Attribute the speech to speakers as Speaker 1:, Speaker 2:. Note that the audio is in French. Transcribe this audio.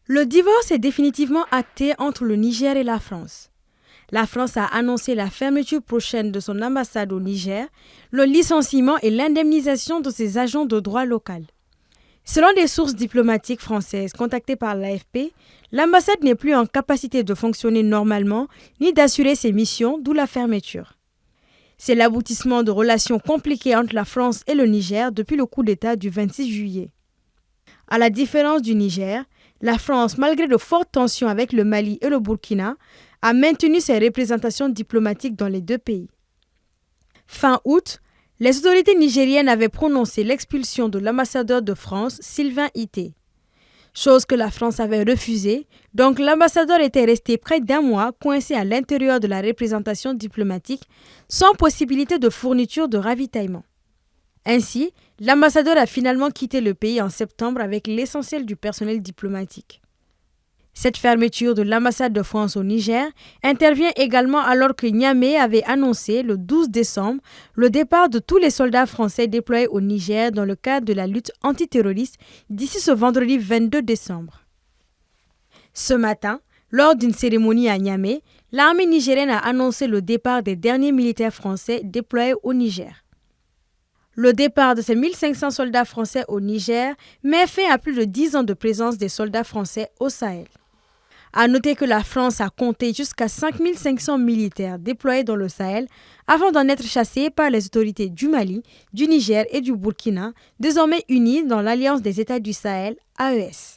Speaker 1: Le divorce est définitivement acté entre le Niger et la France. La France a annoncé la fermeture prochaine de son ambassade au Niger, le licenciement et l'indemnisation de ses agents de droit local. Selon des sources diplomatiques françaises contactées par l'AFP, l'ambassade n'est plus en capacité de fonctionner normalement ni d'assurer ses missions, d'où la fermeture. C'est l'aboutissement de relations compliquées entre la France et le Niger depuis le coup d'État du 26 juillet. À la différence du Niger, la France, malgré de fortes tensions avec le Mali et le Burkina, a maintenu ses représentations diplomatiques dans les deux pays. Fin août, les autorités nigériennes avaient prononcé l'expulsion de l'ambassadeur de France, Sylvain Ité. Chose que la France avait refusée, donc l'ambassadeur était resté près d'un mois coincé à l'intérieur de la représentation diplomatique, sans possibilité de fourniture de ravitaillement. Ainsi, l'ambassadeur a finalement quitté le pays en septembre avec l'essentiel du personnel diplomatique. Cette fermeture de l'ambassade de France au Niger intervient également alors que Niamey avait annoncé le 12 décembre le départ de tous les soldats français déployés au Niger dans le cadre de la lutte antiterroriste d'ici ce vendredi 22 décembre. Ce matin, lors d'une cérémonie à Niamey, l'armée nigérienne a annoncé le départ des derniers militaires français déployés au Niger. Le départ de ces 1500 soldats français au Niger met fin à plus de 10 ans de présence des soldats français au Sahel. À noter que la France a compté jusqu'à 5500 militaires déployés dans le Sahel avant d'en être chassés par les autorités du Mali, du Niger et du Burkina, désormais unis dans l'Alliance des États du Sahel, AES.